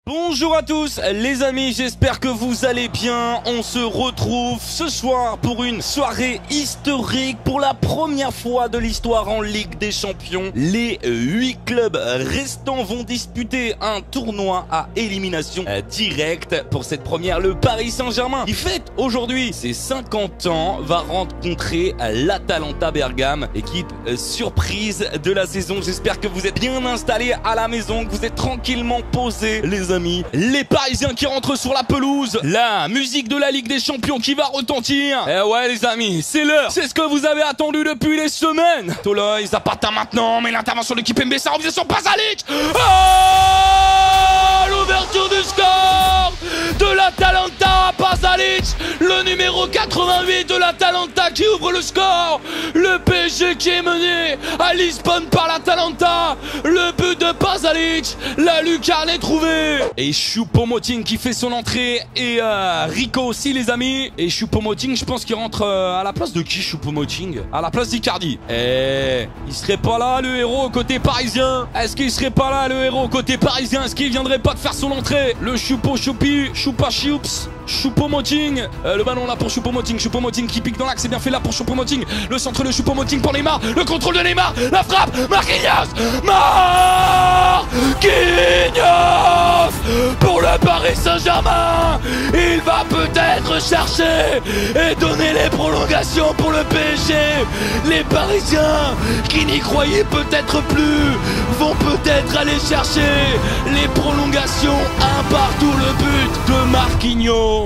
Bonjour à tous les amis, j'espère que vous allez bien. On se retrouve ce soir pour une soirée historique. Pour la première fois de l'histoire en Ligue des Champions, les 8 clubs restants vont disputer un tournoi à élimination directe. Pour cette première, le Paris Saint-Germain, qui fête aujourd'hui ses 50 ans, va rencontrer l'Atalanta Bergame, équipe surprise de la saison. J'espère que vous êtes bien installés à la maison, que vous êtes tranquillement posés les amis. Les Parisiens qui rentrent sur la pelouse, la musique de la Ligue des Champions qui va retentir. Eh ouais les amis, c'est l'heure, c'est ce que vous avez attendu depuis des semaines. Toloi, Zapata maintenant, mais l'intervention de l'équipe MB, ça revient sur Pasalic. Oh, l'ouverture du score de l'Atalanta, Pasalic, le numéro 88 de l'Atalanta qui ouvre le score. Le PSG qui est mené à Lisbonne par l'Atalanta. Le but de Pasalic, la lucarne est trouvée. Et Choupo-Moting qui fait son entrée et Rico aussi les amis. Et Choupo-Moting, je pense qu'il rentre à la place de qui Choupo-Moting? À la place d'Icardi. Eh, il serait pas là le héros côté parisien? Est-ce qu'il serait pas là le héros côté parisien? Est-ce qu'il viendrait pas de faire son entrée? Le Choupo-Choupi, Choupa-Choups, Choupo-Moting, le ballon là pour Choupo-Moting, Choupo-Moting qui pique dans l'axe, c'est bien fait là pour Choupo-Moting, le centre de Choupo-Moting pour Neymar, le contrôle de Neymar, la frappe, Marquinhos, pour le Paris Saint-Germain. Il va peut-être chercher et donner les prolongations pour le PSG. Les Parisiens qui n'y croyaient peut-être plus vont peut-être aller chercher les prolongations. Un partout, le but de Marquinhos.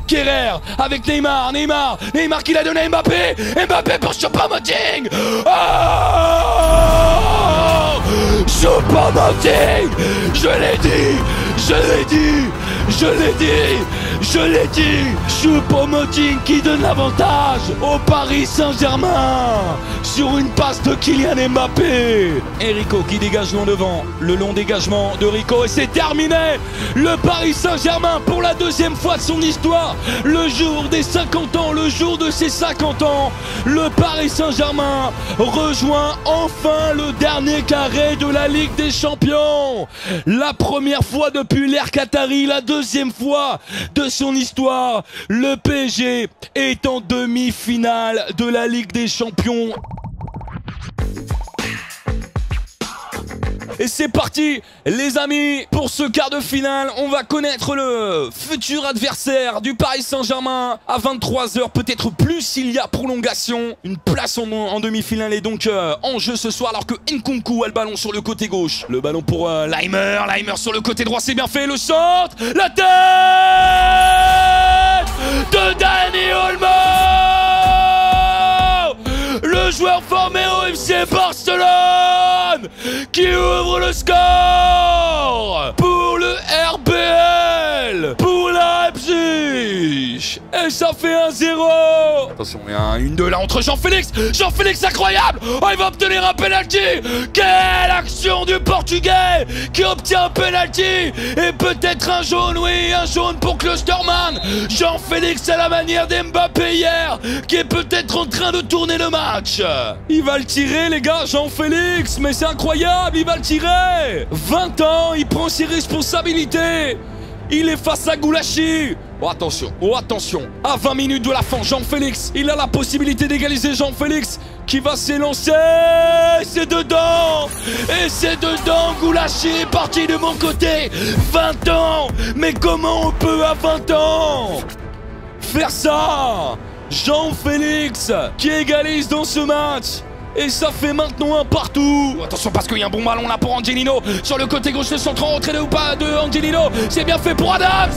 Kerrer avec Neymar, Neymar qui l'a donné à Mbappé, Mbappé pour Choupo-Moting. Oh, Choupo-Moting, je l'ai dit, Choupo-Moting qui donne l'avantage au Paris Saint-Germain sur une passe de Kylian Mbappé. Et Rico qui dégage loin devant, le long dégagement de Rico et c'est terminé. Le Paris Saint-Germain pour la deuxième fois de son histoire, le jour des 50 ans, le jour de ses 50 ans, le Paris Saint-Germain rejoint enfin le dernier carré de la Ligue des Champions. La première fois depuis l'ère Qatari, la deuxième fois de son histoire, le PSG est en demi-finale de la Ligue des Champions. Et c'est parti les amis, pour ce quart de finale, on va connaître le futur adversaire du Paris Saint-Germain à 23 h, peut-être plus s'il y a prolongation. Une place en demi-finale est donc en jeu ce soir alors que Nkunku a le ballon sur le côté gauche. Le ballon pour Laimer sur le côté droit, c'est bien fait, le centre, la tête de Dani Olmo, le joueur formé au FC Barcelone qui ouvre le score pour le RBL, pour Leipzig. Et ça fait 1-0. Attention, il y a un 1-2 là entre Jean-Félix. Jean-Félix incroyable. Oh, il va obtenir un penalty. Quelle action du Portugais qui obtient un penalty. Et peut-être un jaune, oui, un jaune pour Klosterman. Jean-Félix à la manière d'Mbappé hier, qui est peut-être en train de tourner le match. Il va le tirer les gars, Jean-Félix. Mais c'est incroyable, il va le tirer. 20 ans, il prend ses responsabilités. Il est face à Goulachi. Oh attention, à 20 minutes de la fin, Jean-Félix, il a la possibilité d'égaliser. Jean-Félix qui va s'élancer, c'est dedans. Et c'est dedans, Goulachi est parti de mon côté. 20 ans, mais comment on peut à 20 ans faire ça? Jean-Félix qui égalise dans ce match. Et ça fait maintenant un partout. Attention parce qu'il y a un bon ballon là pour Angelino. Sur le côté gauche, le centre en retrait ou pas de Angelino. C'est bien fait pour Adams.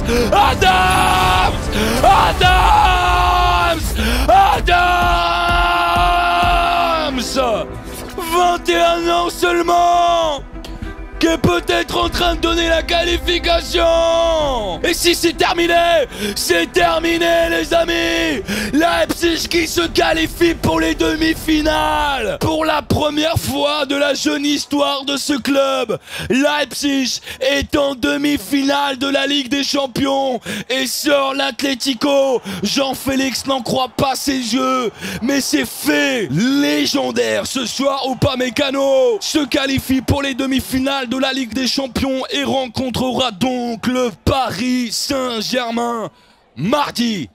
21 ans seulement, qui est peut-être en train de donner la qualification. Et si c'est terminé les amis. Leipzig qui se qualifie pour les demi-finales. Pour la première fois de la jeune histoire de ce club, Leipzig est en demi-finale de la Ligue des Champions et sort l'Atlético. Jean-Félix n'en croit pas ses yeux, mais c'est fait. Légendaire ce soir, Upamecano se qualifie pour les demi-finales de la Ligue Ligue des Champions et rencontrera donc le Paris Saint-Germain mardi.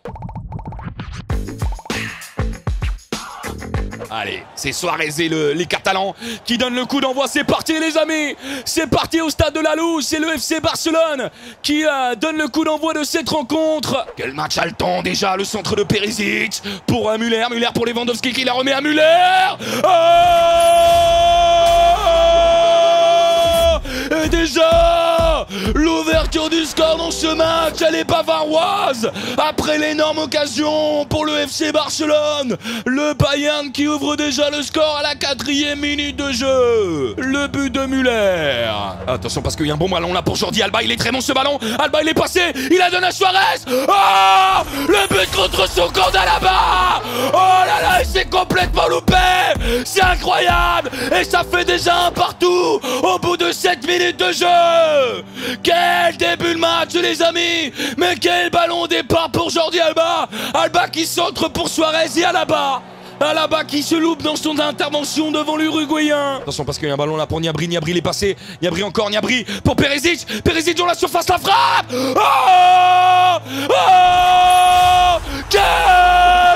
Allez, c'est Suarez et les Catalans qui donnent le coup d'envoi. C'est parti les amis, c'est parti au stade de la Luz. C'est le FC Barcelone qui donne le coup d'envoi de cette rencontre. Quel match haletant déjà, le centre de Perisic pour Müller, Müller pour Lewandowski qui la remet à Müller. Et déjà l'ouverture du score dans ce match, elle est bavaroise. Après l'énorme occasion pour le FC Barcelone, le Bayern qui ouvre déjà le score à la 4e minute de jeu. Le but de Müller. Attention parce qu'il y a un bon ballon là pour Jordi Alba. Il est très bon ce ballon. Alba il est passé, il la donne à Suarez. Oh, le but contre son camp d'Alaba. Oh là là, il s'est complètement loupé. C'est incroyable. Et ça fait déjà un partout au bout de 7 minutes de jeu. Quel début de match les amis. Mais quel ballon au départ pour Jordi Alba. Alba qui centre pour Suarez et Alaba. Alaba qui se loupe dans son intervention devant l'Uruguayen. Attention parce qu'il y a un ballon là pour Gnabry. Gnabry il est passé. Gnabry encore. Gnabry pour Perisic. Perisic dans la surface, la frappe. Oh, oh, quel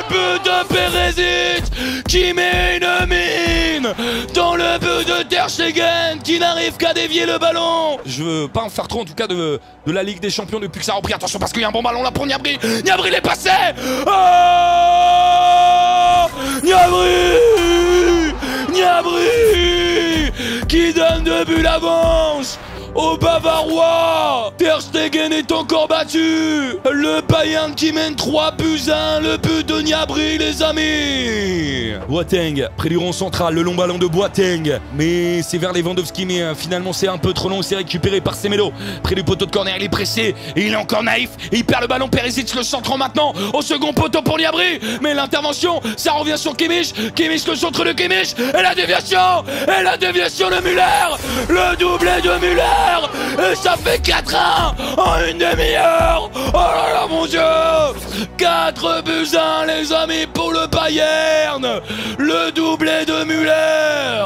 but de Perisic qui met une mine dans le but de Ter Stegen qui n'arrive qu'à dévier le ballon. Je veux pas en faire trop en tout cas de la Ligue des Champions depuis que ça a repris. Attention parce qu'il y a un bon ballon là pour Gnabry. Gnabry il est passé. Oh, Gnabry qui donne 2 buts d'avance au Bavarois. Ter Stegen est encore battu. Le Bayern qui mène 3-1. Le but de Gnabry les amis. Boateng près du rond central. Le long ballon de Boateng. Mais c'est vers Lewandowski. Mais finalement c'est un peu trop long. C'est récupéré par Semedo. Près du poteau de corner. Il est pressé. Et il est encore naïf. Il perd le ballon. Perisic le centre maintenant. Au second poteau pour Gnabry. Mais l'intervention, ça revient sur Kimmich. Kimmich le centre de Kimmich. Et la déviation. Et la déviation de Müller. Le doublé de Müller. Et ça fait 4-1 en une demi-heure. Oh là là mon Dieu. 4-1 les amis pour le Bayern. Le doublé de Müller.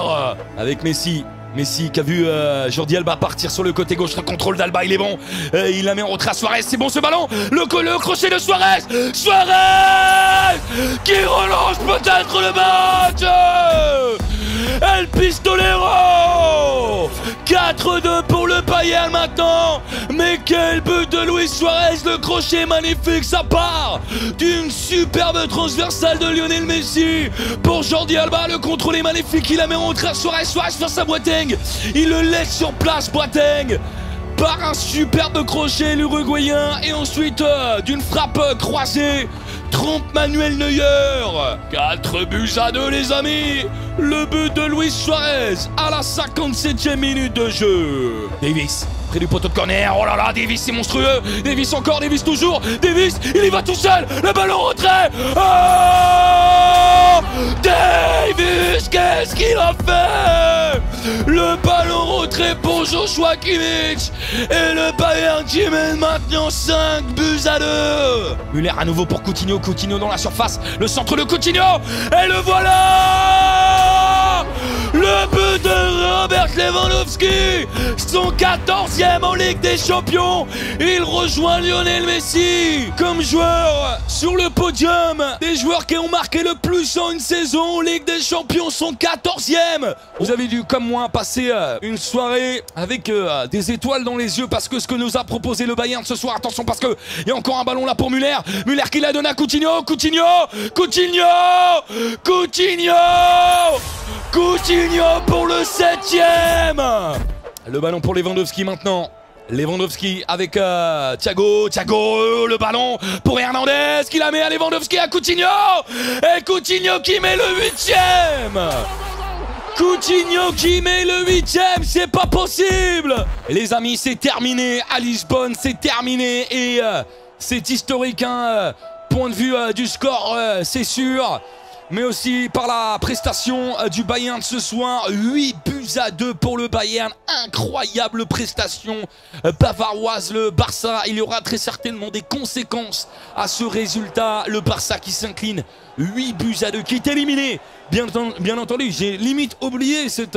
Avec Messi. Messi qui a vu Jordi Alba partir sur le côté gauche. Le contrôle d'Alba, il est bon. Il la met en retrait à Suarez. C'est bon ce ballon. Le crochet de Suarez. Suarez qui relance peut-être le match. El Pistolero. 4-2 pour le Bayern maintenant. Mais quel but de Luis Suarez. Le crochet magnifique. Ça part d'une superbe transversale de Lionel Messi pour Jordi Alba. Le contrôle est magnifique. Il la met en retrait à Suarez. Suarez face à Boateng. Il le laisse sur place Boateng. Par un superbe crochet l'Uruguayen. Et ensuite d'une frappe croisée trompe Manuel Neuer. 4-2 les amis. Le but de Luis Suarez à la 57e minute de jeu. Davis près du poteau de corner. Oh là là, Davis c'est monstrueux. Davis encore, Davis toujours. Davis, il y va tout seul. Le ballon en retrait. Oh, Davis, qu'est-ce qu'il a fait? Le ballon en retrait pour Joshua Kimmich. Et le Bayern qui mène maintenant 5-2. Müller à nouveau pour Coutinho. Coutinho dans la surface. Le centre de Coutinho. Et le voilà. Le but de Robert Lewandowski. Son 14e en Ligue des Champions. Il rejoint Lionel Messi comme joueur sur le podium des joueurs qui ont marqué le plus en une saison en Ligue des Champions. Son 14e. Vous avez dû comme moi passer une soirée avec des étoiles dans les yeux parce que ce que nous a proposé le Bayern ce soir. Attention parce que il y a encore un ballon là pour Müller. Müller qui la donne à Coutinho. Coutinho pour le 7e. Le ballon pour Lewandowski maintenant. Lewandowski avec Thiago, le ballon pour Hernandez qui la met à Lewandowski à Coutinho. Et Coutinho qui met le 8e. Coutinho qui met le 8e, c'est pas possible. Les amis, c'est terminé à Lisbonne, c'est terminé et c'est historique, hein. Point de vue du score, c'est sûr, mais aussi par la prestation du Bayern ce soir, 8 buts 2 pour le Bayern. Incroyable prestation bavaroise. Le Barça, il y aura très certainement des conséquences à ce résultat. Le Barça qui s'incline 8-2, qui est éliminé. Bien entendu, j'ai limite oublié cet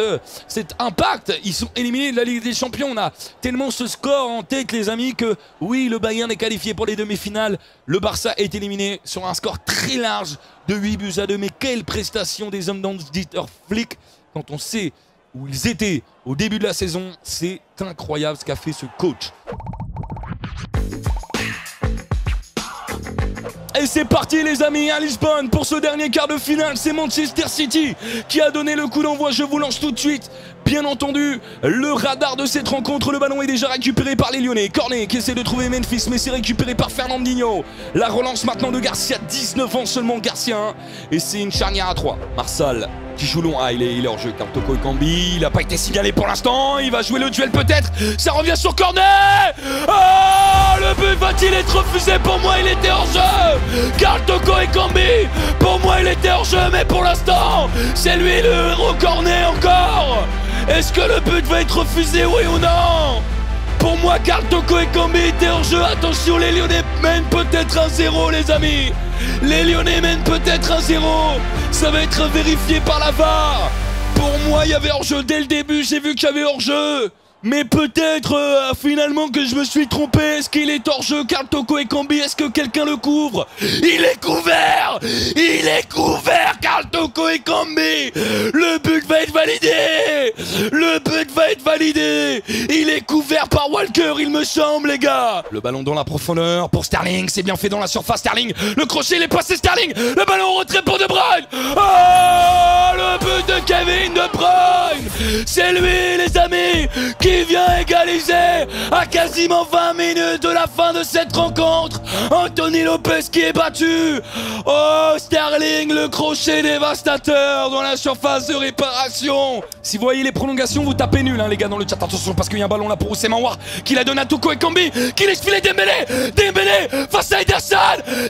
impact. Ils sont éliminés de la Ligue des Champions. On a tellement ce score en tête, les amis, que oui, le Bayern est qualifié pour les demi-finales. Le Barça est éliminé sur un score très large de 8-2. Mais quelle prestation des hommes d'Hans-Dieter Flick quand on sait où ils étaient au début de la saison. C'est incroyable ce qu'a fait ce coach. Et c'est parti les amis, à Lisbonne pour ce dernier quart de finale. C'est Manchester City qui a donné le coup d'envoi. Je vous lance tout de suite. Bien entendu, le radar de cette rencontre. Le ballon est déjà récupéré par les Lyonnais. Cornet qui essaie de trouver Memphis, mais c'est récupéré par Fernandinho. La relance maintenant de Garcia, 19 ans seulement Garcia. Et c'est une charnière à 3. Marsal qui joue long. Ah, il est hors jeu. Toko Ekambi, il n'a pas été signalé pour l'instant. Il va jouer le duel peut-être. Ça revient sur Cornet. Oh, le but va-t-il être refusé? Pour moi, il était hors jeu. Toko Ekambi, pour moi, il était hors jeu. Mais pour l'instant, c'est lui le héros. Cornet encore. Est-ce que le but va être refusé, oui ou non? Pour moi, Toko Ekambi était hors jeu. Attention, les Lyonnais mènent peut-être 1-0, les amis. Les Lyonnais mènent peut-être 1-0. Ça va être vérifié par la VAR. Pour moi, il y avait hors-jeu dès le début. J'ai vu qu'il y avait hors-jeu. Mais peut-être finalement que je me suis trompé. Est-ce qu'il est hors-jeu, Toko Ekambi? Est-ce que quelqu'un le couvre? Il est couvert. Il est couvert, Toko Ekambi. Le but va être validé. Le but va être validé. Il est couvert par Walker, il me semble, les gars. Le ballon dans la profondeur pour Sterling. C'est bien fait dans la surface, Sterling. Le crochet, il est passé, Sterling. Le ballon en retrait pour De Bruyne. Oh, le but de Kevin De Bruyne. C'est lui, les amis, qui vient égaliser à quasiment 20 minutes de la fin de cette rencontre. Anthony Lopez qui est battu. Oh, Sterling, le crochet dévastateur dans la surface de réparation. Si vous voyez les prolongations, vous tapez nul, hein, les gars, dans le chat. Attention, parce qu'il y a un ballon là pour Oussem Aouar qui la donne à Toko Ekambi, qui laisse filer Dembélé. Dembélé face à Ederson.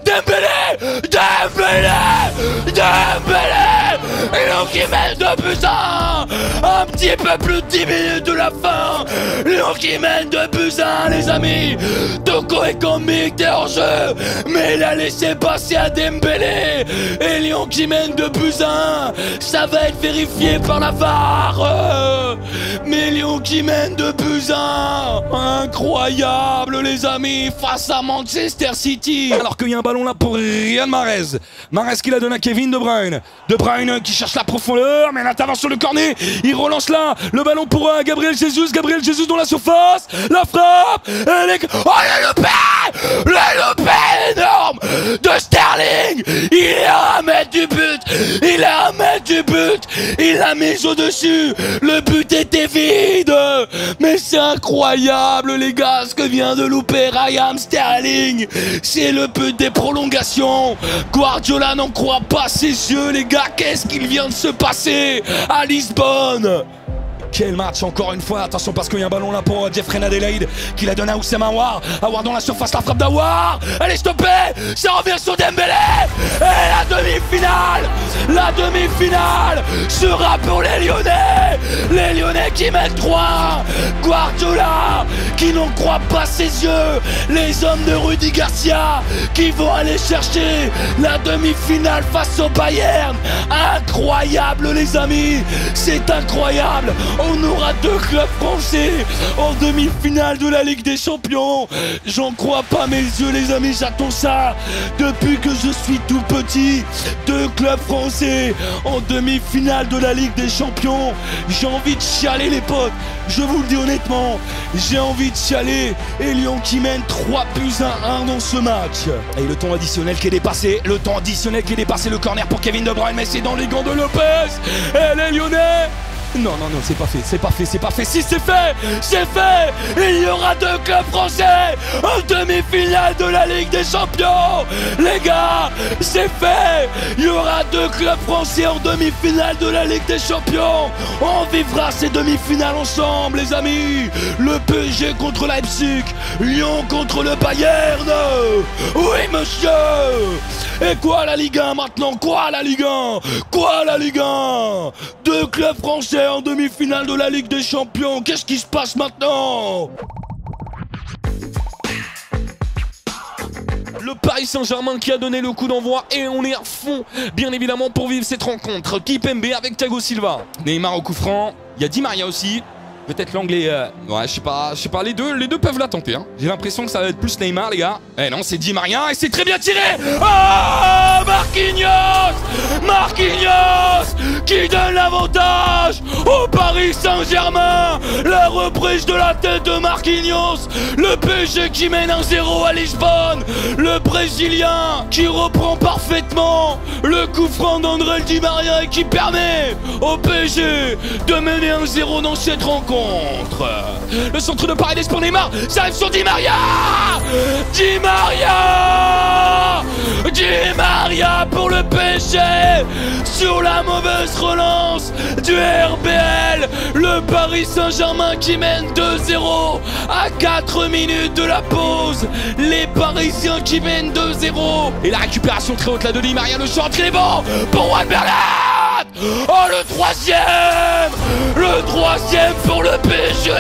Dembélé. Et donc il met 2-1. Un petit peu plus de 10 minutes de la fin. Lyon qui mène 2-1, les amis. Toko Ekambi était hors jeu, mais il a laissé passer à Dembélé. Et Lyon qui mène 2-1. Ça va être vérifié par la VAR. Mais Lyon qui mène 2-1. Incroyable, les amis, face à Manchester City. Alors qu'il y a un ballon là pour Riyad Mahrez. Mahrez qui la donne à Kevin De Bruyne. De Bruyne qui cherche la profondeur, mais l'intervention de Cornet. Il relance là. Le ballon pour Gabriel Jesus. Gabriel Jesus dans la surface. La frappe. Oh, le loupé énorme de Sterling. Il est à 1 mètre du but. Il est à 1 mètre du but. Il l'a mis au-dessus. Le but était vide. Mais c'est incroyable, les gars, ce que vient de louper Raheem Sterling. C'est le but des prolongations. Guardiola n'en croit pas ses yeux, les gars. Qu'est-ce qu'il vient de se passer à Lisbonne? Quel match encore une fois. Attention parce qu'il y a un ballon là pour Jeffrey Adelaide qui la donne à Oussem Aouar. Aouar dans la surface, la frappe d'Aouar. Elle est stoppée. Ça revient sur Dembélé. Et la demi-finale. La demi-finale sera pour les Lyonnais. Les Lyonnais qui mènent 3. Guardiola qui n'en croit pas ses yeux. Les hommes de Rudy Garcia qui vont aller chercher la demi-finale face au Bayern. Incroyable, les amis. C'est incroyable. On aura 2 clubs français en demi-finale de la Ligue des Champions. J'en crois pas mes yeux, les amis, j'attends ça depuis que je suis tout petit. 2 clubs français en demi-finale de la Ligue des Champions. J'ai envie de chialer, les potes. Je vous le dis honnêtement, j'ai envie de chialer. Et Lyon qui mène 3-1 dans ce match. Et le temps additionnel qui est dépassé. Le temps additionnel qui est dépassé. Le corner pour Kevin De Bruyne, mais c'est dans les gants de Lopez. Et les Lyonnais. Non, c'est pas fait, c'est pas fait, c'est pas fait. Si, c'est fait, c'est fait. Il y aura 2 clubs français en demi-finale de la Ligue des Champions. Les gars, c'est fait. Il y aura 2 clubs français en demi-finale de la Ligue des Champions. On vivra ces demi-finales ensemble, les amis. Le PSG contre Leipzig, Lyon contre le Bayern. Oui, monsieur. Et quoi la Ligue 1 maintenant? Quoi la Ligue 1? Quoi la Ligue 1? 2 clubs français PSG en demi-finale de la Ligue des Champions. Qu'est-ce qui se passe maintenant? Le Paris Saint-Germain qui a donné le coup d'envoi et on est à fond, bien évidemment, pour vivre cette rencontre. Kimpembe avec Thiago Silva. Neymar au coup franc. Il y a Di Maria aussi. Peut-être l'anglais, ouais, je sais pas, les deux peuvent la tenter, hein. J'ai l'impression que ça va être plus Neymar, les gars. Eh non, c'est Di Maria et c'est très bien tiré. Oh, Marquinhos qui donne l'avantage au Paris Saint-Germain. La reprise de la tête de Marquinhos. Le PSG qui mène 1-0 à Lisbonne. Le Brésilien qui reprend parfaitement le coup franc d'André Di Maria et qui permet au PSG de mener 1-0 dans cette rencontre. Le centre de Paredes pour Neymar, ça arrive sur Di Maria. Di Maria pour le PSG sur la mauvaise relance du RBL. Le Paris Saint-Germain qui mène 2-0 à 4 minutes de la pause. Les Parisiens qui mènent 2-0 et la récupération très haute là de Di Maria. Le centre est bon pour Juan Bernat. Oh, le troisième pour le PSG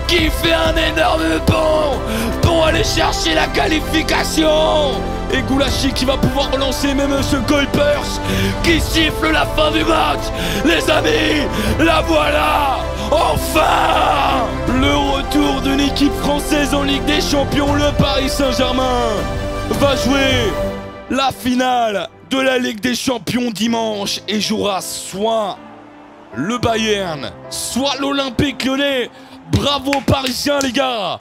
qui fait un énorme bond pour aller chercher la qualification. Et Goulashi qui va pouvoir relancer même ce Kuipers qui siffle la fin du match. Les amis, la voilà, enfin le retour d'une équipe française en Ligue des Champions. Le Paris Saint-Germain va jouer la finale de la Ligue des Champions dimanche et jouera soit le Bayern, soit l'Olympique Lyonnais. Bravo Parisiens, les gars!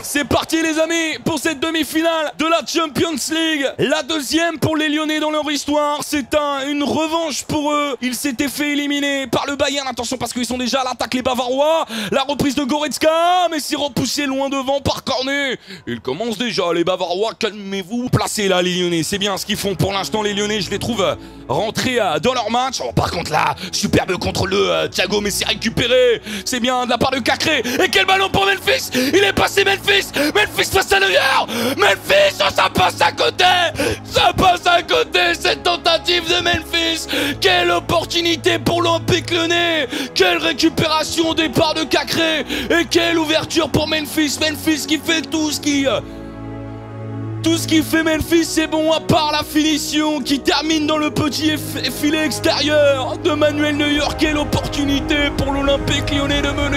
C'est parti les amis pour cette demi-finale de la Champions League. La deuxième pour les Lyonnais dans leur histoire. C'est une revanche pour eux. Ils s'étaient fait éliminer par le Bayern. Attention parce qu'ils sont déjà à l'attaque les Bavarois. La reprise de Goretzka, mais c'est repoussé loin devant par Cornet. Ils commencent déjà les Bavarois. Calmez-vous. Placez là les Lyonnais. C'est bien ce qu'ils font pour l'instant les Lyonnais. Je les trouve rentrés dans leur match. Oh, par contre là, superbe contrôle de Thiago, mais c'est récupéré. C'est bien de la part de Cacré. Et quel ballon pour Memphis. Il est passé Memphis face à Neuer. Memphis, oh, ça passe à côté. Ça passe à côté cette tentative de Memphis. Quelle opportunité pour l'Olympique Lyonnais. Quelle récupération au départ de Cacré. Et quelle ouverture pour Memphis. Memphis qui fait tout ce qui fait Memphis, c'est bon à part la finition qui termine dans le petit filet extérieur de Manuel Neuer. Quelle opportunité pour l'Olympique Lyonnais de mener 1-0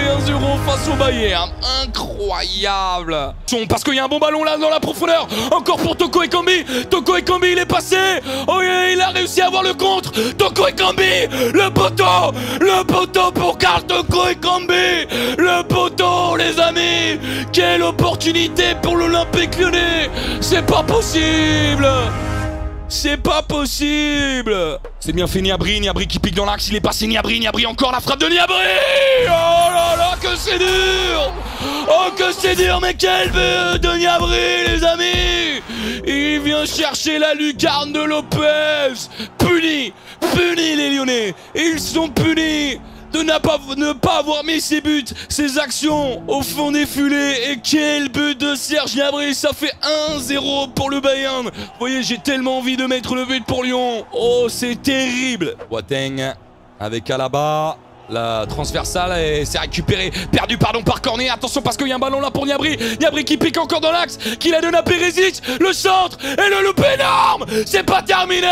face au Bayern. Incroyable. Parce qu'il y a un bon ballon là dans la profondeur. Encore pour Toko Ekambi. Toko Ekambi, il est passé. Oh, il a réussi à avoir le contre. Toko Ekambi, le poteau pour Karl Toko Ekambi. Le poteau, les amis. Quelle opportunité pour l'Olympique Lyonnais. C'est pas possible. C'est pas possible. C'est bien fait Gnabry qui pique dans l'axe. Il est passé Gnabry encore la frappe de Gnabry. Oh là là, que c'est dur. Oh que c'est dur, mais quel but de Gnabry, les amis. Il vient chercher la lucarne de Lopez. Puni les Lyonnais. Ils sont punis de ne pas avoir mis ses buts, ses actions au fond des filets. Et quel but de Serge Gnabry. Ça fait 1-0 pour le Bayern. Vous voyez, j'ai tellement envie de mettre le but pour Lyon. Oh, c'est terrible. Boateng avec Alaba. La transversale et c'est récupéré. Perdu par Cornet. Attention parce qu'il y a un ballon là pour Gnabry. Gnabry qui pique encore dans l'axe. Qui la donne à Perisic. Le centre et le loupé énorme. C'est pas terminé.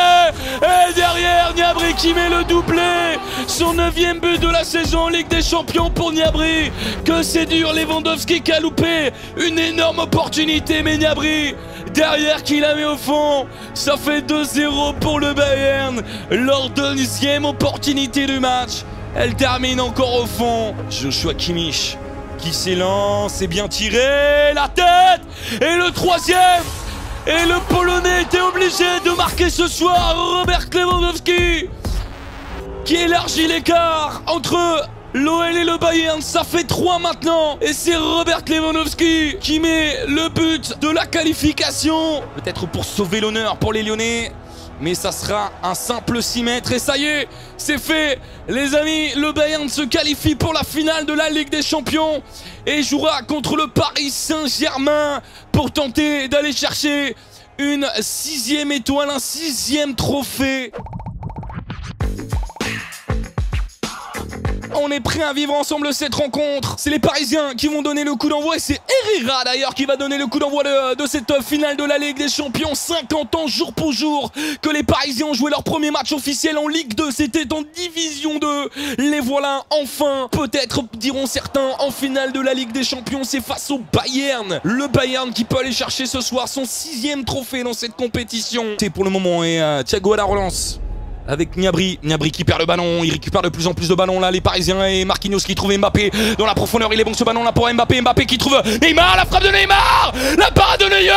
Et derrière Gnabry qui met le doublé. Son 9e but de la saison en Ligue des Champions pour Gnabry. Que c'est dur. Lewandowski qui a loupé une énorme opportunité. Mais Gnabry derrière qui la met au fond. Ça fait 2-0 pour le Bayern. Leur 2e opportunité du match. Elle termine encore au fond. Joshua Kimmich qui s'élance. C'est bien tiré. La tête. Et le 3e. Et le Polonais était obligé de marquer ce soir. Robert Lewandowski qui élargit l'écart entre l'OL et le Bayern. Ça fait 3 maintenant. Et c'est Robert Lewandowski qui met le but de la qualification. Peut-être pour sauver l'honneur pour les Lyonnais. Mais ça sera un simple 6 mètres. Et ça y est, c'est fait. Les amis, le Bayern se qualifie pour la finale de la Ligue des Champions. Et jouera contre le Paris Saint-Germain pour tenter d'aller chercher une 6e étoile, un 6e trophée. On est prêt à vivre ensemble cette rencontre. C'est les Parisiens qui vont donner le coup d'envoi et c'est Herrera d'ailleurs qui va donner le coup d'envoi de cette finale de la Ligue des Champions. 50 ans jour pour jour que les Parisiens ont joué leur premier match officiel en Ligue 2. C'était en Division 2. Les voilà enfin, peut-être diront certains, en finale de la Ligue des Champions. C'est face au Bayern. Le Bayern qui peut aller chercher ce soir son 6e trophée dans cette compétition. C'est pour le moment et Thiago à la relance. Avec Gnabry qui perd le ballon, il récupère de plus en plus de ballons là, les Parisiens, et Marquinhos qui trouve Mbappé dans la profondeur, il est bon ce ballon là pour Mbappé, Mbappé qui trouve Neymar, la frappe de Neymar, la parade de Neuer,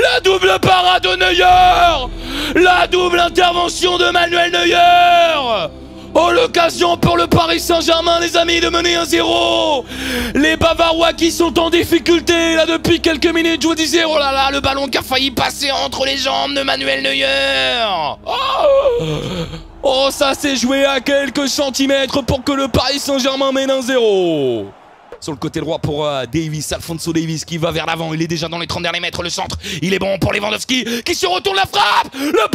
la double parade de Neuer, la double intervention de Manuel Neuer. Oh, l'occasion pour le Paris Saint-Germain, les amis, de mener 1-0. Les Bavarois qui sont en difficulté là depuis quelques minutes. Je vous disais, oh là là, le ballon qui a failli passer entre les jambes de Manuel Neuer. Oh, ça s'est joué à quelques centimètres pour que le Paris Saint-Germain mène 1-0. Sur le côté droit pour Davis, Alphonso Davies qui va vers l'avant, il est déjà dans les 30 derniers mètres, le centre, il est bon pour Lewandowski qui se retourne, la frappe, le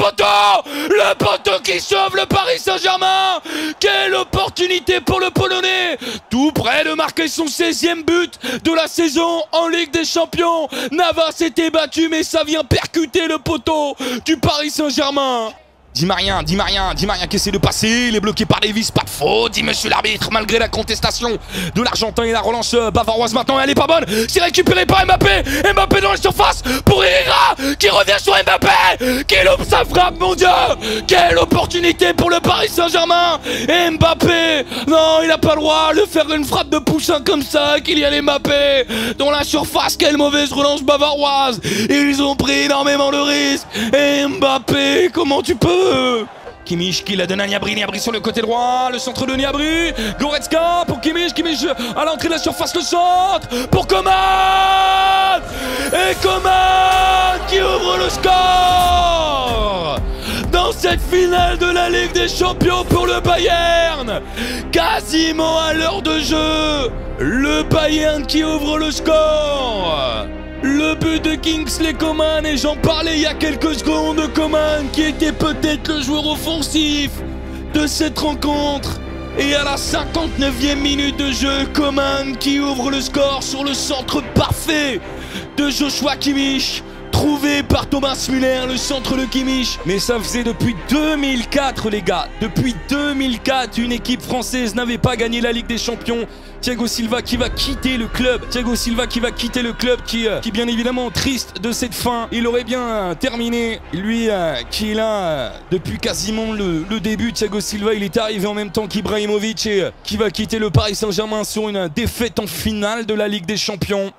poteau qui sauve le Paris Saint-Germain. Quelle opportunité pour le Polonais, tout près de marquer son 16e but de la saison en Ligue des Champions. Navas s'était battu mais ça vient percuter le poteau du Paris Saint-Germain. Di Maria qui essaie de passer, il est bloqué par Davis, pas de faute, dit monsieur l'arbitre, malgré la contestation de l'Argentin et la relance bavaroise maintenant, elle est pas bonne, c'est récupéré par Mbappé, Mbappé dans la surface pour Herrera, qui revient sur Mbappé, qui loupe sa frappe, mon Dieu, quelle opportunité pour le Paris Saint-Germain, Mbappé, non, il n'a pas le droit de faire une frappe de poussin comme ça, Kylian Mbappé, dans la surface, quelle mauvaise relance bavaroise, ils ont pris énormément de risques, Mbappé, comment tu peux? Kimmich qui la donne à Gnabry sur le côté droit, le centre de Gnabry, Goretzka pour Kimmich à l'entrée de la surface, le centre pour Coman, et Coman qui ouvre le score dans cette finale de la Ligue des Champions pour le Bayern, quasiment à l'heure de jeu, le Bayern qui ouvre le score. Le but de Kingsley Coman, et j'en parlais il y a quelques secondes, Coman qui était peut-être le joueur offensif de cette rencontre. Et à la 59e minute de jeu, Coman qui ouvre le score sur le centre parfait de Joshua Kimmich, trouvé par Thomas Müller, le centre de Kimmich. Mais ça faisait depuis 2004 les gars, depuis 2004 une équipe française n'avait pas gagné la Ligue des Champions. Thiago Silva qui va quitter le club, qui bien évidemment triste de cette fin. Il aurait bien terminé, lui qui est là depuis quasiment le début. Thiago Silva, il est arrivé en même temps qu'Ibrahimovic et qui va quitter le Paris Saint-Germain sur une défaite en finale de la Ligue des Champions.